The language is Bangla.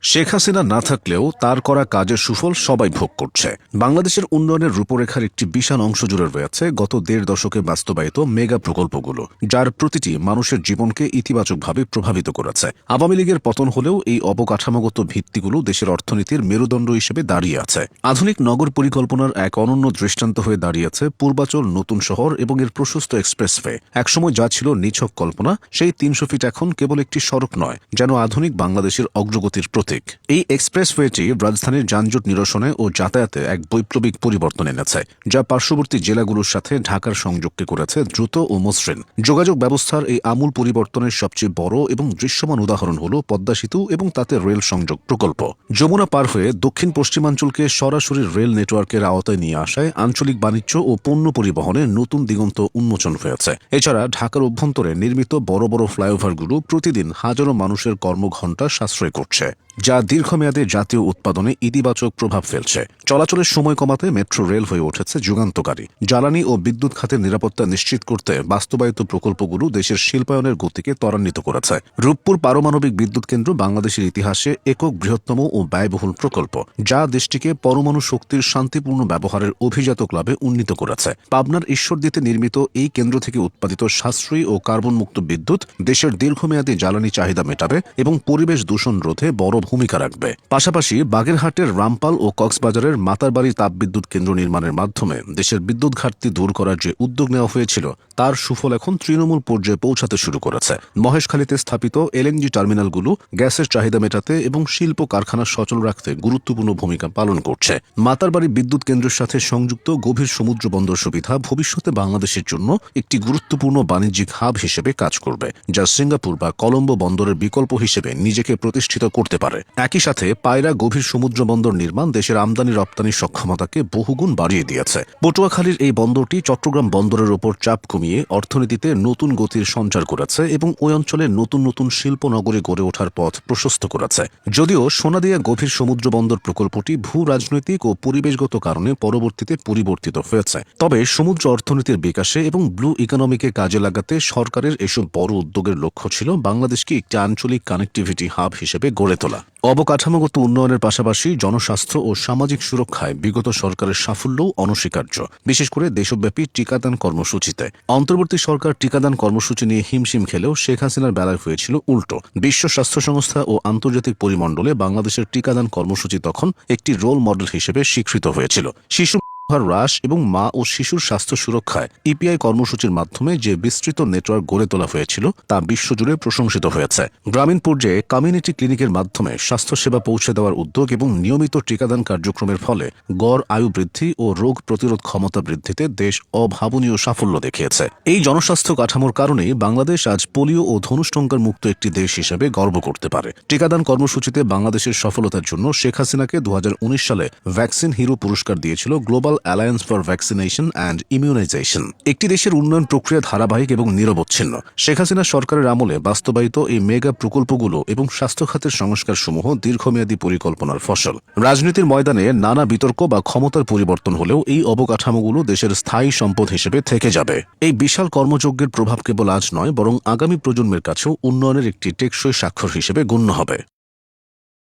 শেখ হাসিনা না থাকলেও তার করা কাজের সুফল সবাই ভোগ করছে। বাংলাদেশের উন্নয়নের রূপরেখার একটি বিশাল অংশ জুড়ে রয়েছে গত ১.৫ দশকে বাস্তবায়িত মেগা প্রকল্পগুলো, যার প্রতিটি মানুষের জীবনকে ইতিবাচকভাবে প্রভাবিত করেছে। আওয়ামী লীগের পতন হলেও এই অবকাঠামোগত ভিত্তিগুলো দেশের অর্থনীতির মেরুদণ্ড হিসেবে দাঁড়িয়ে আছে। আধুনিক নগর পরিকল্পনার এক অনন্য দৃষ্টান্ত হয়ে দাঁড়িয়েছে পূর্বাচল নতুন শহর এবং এর প্রশস্ত এক্সপ্রেসওয়ে। একসময় যা ছিল নিছক কল্পনা, সেই ৩০০ ফিট এখন কেবল একটি সড়ক নয়, যেন আধুনিক বাংলাদেশের অগ্রগতির প্রতীক। এই এক্সপ্রেসওয়েটি রাজধানীর যানজট নিরসনে ও যাতায়াতে এক বৈপ্লবিক পরিবর্তন এনেছে, যা পার্শ্ববর্তী জেলাগুলোর সাথে ঢাকার সংযোগকে করেছে দ্রুত ও মসৃণ। যোগাযোগ ব্যবস্থার এই আমূল পরিবর্তনের সবচেয়ে বড় এবং দৃশ্যমান উদাহরণ হল পদ্মা সেতু এবং তাতে রেল সংযোগ প্রকল্প। যমুনা পার হয়ে দক্ষিণ পশ্চিমাঞ্চলকে সরাসরি রেল নেটওয়ার্কের আওতায় নিয়ে আসায় আঞ্চলিক বাণিজ্য ও পণ্য পরিবহনে নতুন দিগন্ত উন্মোচন হয়েছে। এছাড়া ঢাকার অভ্যন্তরে নির্মিত বড় বড় ফ্লাইওভারগুলো প্রতিদিন হাজারো মানুষের কর্মঘণ্টা সাশ্রয় করছে, যা দীর্ঘমেয়াদে জাতীয় উৎপাদনে ইতিবাচক প্রভাব ফেলছে। চলাচলের সময় কমাতে মেট্রো রেল হয়ে উঠেছে যুগান্তকারী। জ্বালানি ও বিদ্যুৎ খাতের নিরাপত্তা নিশ্চিত করতে বাস্তবায়িত প্রকল্পগুলো দেশের শিল্পায়নের গতিকে ত্বরান্বিত করেছে। রূপপুর পারমাণবিক বিদ্যুৎ কেন্দ্র বাংলাদেশের ইতিহাসে একক বৃহত্তম ও ব্যয়বহুল প্রকল্প, যা দেশটিকে পরমাণু শক্তির শান্তিপূর্ণ ব্যবহারের অভিজাত ক্লাবে উন্নীত করেছে। পাবনার ঈশ্বরদীতে নির্মিত এই কেন্দ্র থেকে উৎপাদিত সাশ্রয়ী ও কার্বনমুক্ত বিদ্যুৎ দেশের দীর্ঘমেয়াদী জ্বালানি চাহিদা মেটাবে এবং পরিবেশ দূষণ রোধে বড় ভূমিকা রাখবে। পাশাপাশি বাগেরহাটের রামপাল ও কক্সবাজারের মাতারবাড়ি তাপবিদ্যুৎ কেন্দ্র নির্মাণের মাধ্যমে দেশের বিদ্যুৎ ঘাটতি দূর করার যে উদ্যোগ নেওয়া হয়েছিল, তার সুফল এখন তৃণমূল পর্যায়ে পৌঁছাতে শুরু করেছে। মহেশখালীতে স্থাপিত এলএনজি টার্মিনালগুলো গ্যাসের চাহিদা মেটাতে এবং শিল্প কারখানা সচল রাখতে গুরুত্বপূর্ণ ভূমিকা পালন করছে। মাতারবাড়ি বিদ্যুৎ কেন্দ্রের সাথে সংযুক্ত গভীর সমুদ্র বন্দর সুবিধা ভবিষ্যতে বাংলাদেশের জন্য একটি গুরুত্বপূর্ণ বাণিজ্যিক হাব হিসেবে কাজ করবে, যা সিঙ্গাপুর বা কলম্বো বন্দরের বিকল্প হিসেবে নিজেকে প্রতিষ্ঠিত করতে পারে। একই সাথে পায়রা গভীর সমুদ্র বন্দর নির্মাণ দেশের আমদানি রপ্তানির সক্ষমতাকে বহুগুণ বাড়িয়ে দিয়েছে। পটুয়াখালীর এই বন্দরটি চট্টগ্রাম বন্দরের ওপর চাপ কমিয়ে অর্থনীতিতে নতুন গতির সঞ্চার করেছে এবং ওই অঞ্চলে নতুন নতুন শিল্প নগরী গড়ে ওঠার পথ প্রশস্ত করেছে। যদিও সোনাদিয়া গভীর সমুদ্র বন্দর প্রকল্পটি ভূ রাজনৈতিক ও পরিবেশগত কারণে পরবর্তীতে পরিবর্তিত হয়েছে, তবে সমুদ্র অর্থনীতির বিকাশে এবং ব্লু ইকোনমিকে কাজে লাগাতে সরকারের এসব বড় উদ্যোগের লক্ষ্য ছিল বাংলাদেশকে একটি আঞ্চলিক কানেক্টিভিটি হাব হিসেবে গড়ে তোলা। অবকাঠামোগত উন্নয়নের পাশাপাশি জনস্বাস্থ্য ও সামাজিক সুরক্ষায় বিগত সরকারের সাফল্যও অনস্বীকার্য, বিশেষ করে দেশব্যাপী টিকাদান কর্মসূচিতে। অন্তর্বর্তী সরকার টিকাদান কর্মসূচি নিয়ে হিমশিম খেলেও শেখ হাসিনার বেলায় হয়েছিল উল্টো। বিশ্ব স্বাস্থ্য সংস্থা ও আন্তর্জাতিক পরিমণ্ডলে বাংলাদেশের টিকাদান কর্মসূচি তখন একটি রোল মডেল হিসেবে স্বীকৃত হয়েছিল। শিশু হ্রাস এবং মা ও শিশুর স্বাস্থ্য সুরক্ষায় ইপিআই কর্মসূচির মাধ্যমে যে বিস্তৃত নেটওয়ার্ক গড়ে তোলা হয়েছিল, তা বিশ্বজুড়ে প্রশংসিত হয়েছে। গ্রামীণ পর্যায়ে কমিউনিটি ক্লিনিকের মাধ্যমে স্বাস্থ্যসেবা পৌঁছে দেওয়ার উদ্যোগ এবং নিয়মিত টিকাদান কার্যক্রমের ফলে গড় আয়ু বৃদ্ধি ও রোগ প্রতিরোধ ক্ষমতা বৃদ্ধিতে দেশ অভাবনীয় সাফল্য দেখিয়েছে। এই জনস্বাস্থ্য কাঠামোর কারণেই বাংলাদেশ আজ পোলিও ও ধনুষ্টঙ্কার মুক্ত একটি দেশ হিসেবে গর্ব করতে পারে। টিকাদান কর্মসূচিতে বাংলাদেশের সফলতার জন্য শেখ হাসিনাকে ২০১৯ সালে ভ্যাকসিন হিরো পুরস্কার দিয়েছিল global alliance for vaccination and immunization. একটি দেশের উন্নয়ন প্রক্রিয়া ধারাবাহিক এবং নিরবচ্ছিন্ন। শেখ হাসিনা সরকারের আমলে বাস্তবায়িত এই মেগা প্রকল্পগুলো এবং স্বাস্থ্য খাতের সংস্কারসমূহ দীর্ঘমেয়াদী পরিকল্পনার ফসল। রাজনীতির ময়দানে নানা বিতর্ক বা ক্ষমতার পরিবর্তন হলেও এই অবকাঠামোগুলো দেশের স্থায়ী সম্পদ হিসেবে থেকে যাবে। এই বিশাল কর্মযজ্ঞের প্রভাব কেবল আজ নয়, বরং আগামী প্রজন্মের কাছেও উন্নয়নের একটি টেকসই স্বাক্ষর হিসেবে গণ্য হবে।